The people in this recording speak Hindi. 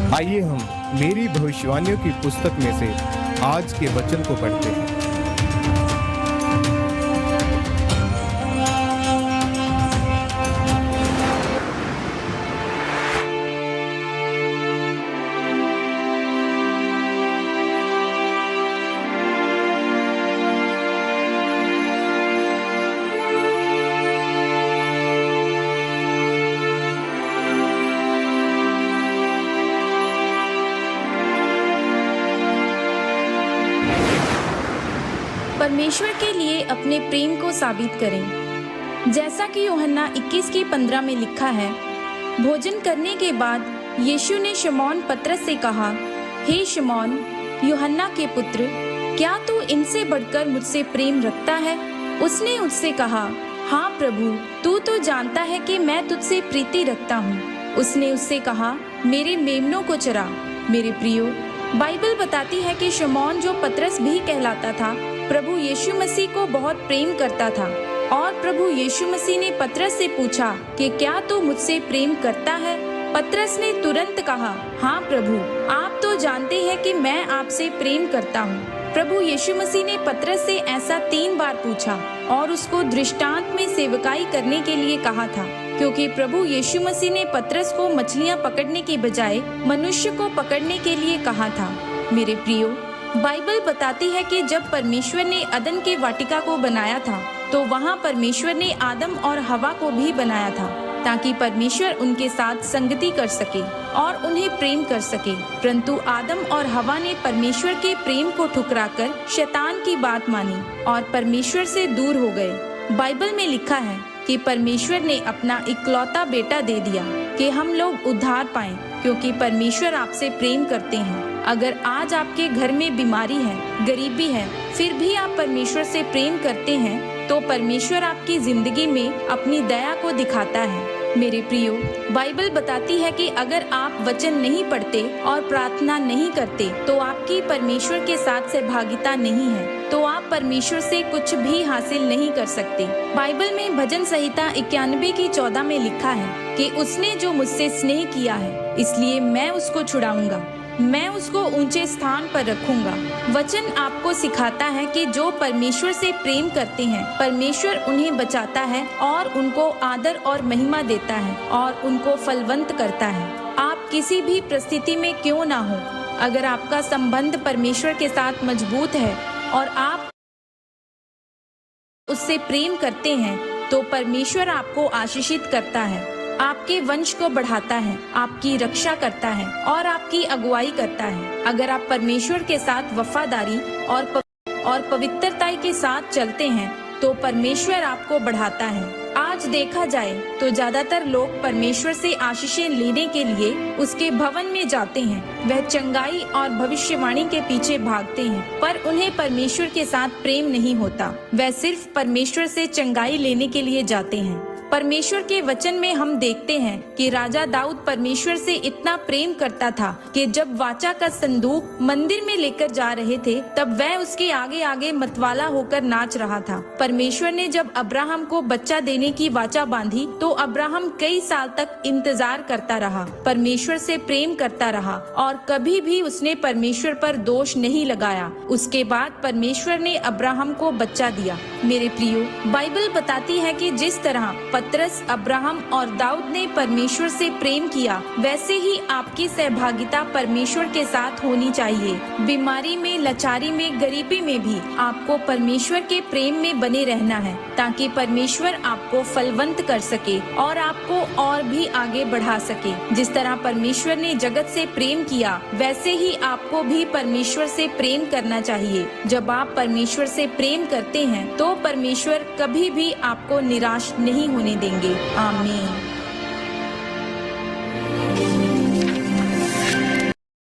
आइए हम मेरी भविष्यवाणियों की पुस्तक में से आज के वचन को पढ़ते हैं। परमेश्वर के लिए अपने प्रेम को साबित करें। जैसा कि यूहन्ना 21:15 में लिखा है, भोजन करने के बाद यीशु ने शमौन पतरस से कहा, हे शमौन, यूहन्ना के पुत्र, क्या तू इनसे बढ़कर मुझसे प्रेम रखता है? उसने उससे कहा, हाँ प्रभु, तू तो जानता है कि मैं तुझसे प्रीति रखता हूँ। उसने उससे कहा, मेरे मेमनों को चरा। मेरे प्रियो, बाइबल बताती है कि शमौन, जो पतरस भी कहलाता था, प्रभु यीशु मसीह को बहुत प्रेम करता था। और प्रभु यीशु मसीह ने पतरस से पूछा कि क्या तू मुझसे प्रेम करता है? पतरस ने तुरंत कहा, हाँ प्रभु, आप तो जानते हैं कि मैं आपसे प्रेम करता हूँ। प्रभु यीशु मसीह ने पतरस से ऐसा 3 बार पूछा और उसको दृष्टांत में सेवकाई करने के लिए कहा था, क्योंकि प्रभु यीशु मसीह ने पतरस को मछलियाँ पकड़ने के बजाय मनुष्य को पकड़ने के लिए कहा था। मेरे प्रियो, बाइबल बताती है कि जब परमेश्वर ने अदन के वाटिका को बनाया था, तो वहाँ परमेश्वर ने आदम और हवा को भी बनाया था, ताकि परमेश्वर उनके साथ संगति कर सके और उन्हें प्रेम कर सके। परंतु आदम और हवा ने परमेश्वर के प्रेम को ठुकराकर शैतान की बात मानी और परमेश्वर से दूर हो गए। बाइबल में लिखा है कि परमेश्वर ने अपना इकलौता बेटा दे दिया कि हम लोग उद्धार पाएं, क्योंकि परमेश्वर आपसे प्रेम करते हैं। अगर आज आपके घर में बीमारी है, गरीबी है, फिर भी आप परमेश्वर से प्रेम करते हैं, तो परमेश्वर आपकी जिंदगी में अपनी दया को दिखाता है। मेरे प्रियो, बाइबल बताती है कि अगर आप वचन नहीं पढ़ते और प्रार्थना नहीं करते, तो आपकी परमेश्वर के साथ सहभागिता नहीं है, तो आप परमेश्वर से कुछ भी हासिल नहीं कर सकते। बाइबल में भजन संहिता 91:14 में लिखा है कि उसने जो मुझसे स्नेह किया है, इसलिए मैं उसको छुड़ाऊंगा, मैं उसको ऊंचे स्थान पर रखूंगा। वचन आपको सिखाता है कि जो परमेश्वर से प्रेम करते हैं, परमेश्वर उन्हें बचाता है और उनको आदर और महिमा देता है और उनको फलवंत करता है। आप किसी भी परिस्थिति में क्यों ना हो, अगर आपका संबंध परमेश्वर के साथ मजबूत है और आप उससे प्रेम करते हैं, तो परमेश्वर आपको आशीषित करता है, आपके वंश को बढ़ाता है, आपकी रक्षा करता है और आपकी अगुवाई करता है। अगर आप परमेश्वर के साथ वफादारी और पवित्रता के साथ चलते हैं, तो परमेश्वर आपको बढ़ाता है। आज देखा जाए तो ज्यादातर लोग परमेश्वर से आशीषें लेने के लिए उसके भवन में जाते हैं। वह चंगाई और भविष्यवाणी के पीछे भागते हैं, पर उन्हें परमेश्वर के साथ प्रेम नहीं होता। वह सिर्फ परमेश्वर से चंगाई लेने के लिए जाते हैं। परमेश्वर के वचन में हम देखते हैं कि राजा दाऊद परमेश्वर से इतना प्रेम करता था कि जब वाचा का संदूक मंदिर में लेकर जा रहे थे, तब वह उसके आगे आगे मतवाला होकर नाच रहा था। परमेश्वर ने जब अब्राहम को बच्चा देने की वाचा बांधी, तो अब्राहम कई साल तक इंतजार करता रहा, परमेश्वर से प्रेम करता रहा और कभी भी उसने परमेश्वर पर दोष नहीं लगाया। उसके बाद परमेश्वर ने अब्राहम को बच्चा दिया। मेरे प्रियो, बाइबल बताती है कि जिस तरह पतरस, अब्राहम और दाऊद ने परमेश्वर से प्रेम किया, वैसे ही आपकी सहभागिता परमेश्वर के साथ होनी चाहिए। बीमारी में, लाचारी में, गरीबी में भी आपको परमेश्वर के प्रेम में बने रहना है, ताकि परमेश्वर आपको फलवंत कर सके और आपको और भी आगे बढ़ा सके। जिस तरह परमेश्वर ने जगत से प्रेम किया, वैसे ही आपको भी परमेश्वर से प्रेम करना चाहिए। जब आप परमेश्वर से प्रेम करते हैं, तो परमेश्वर कभी भी आपको निराश नहीं होने देंगे। आमीन।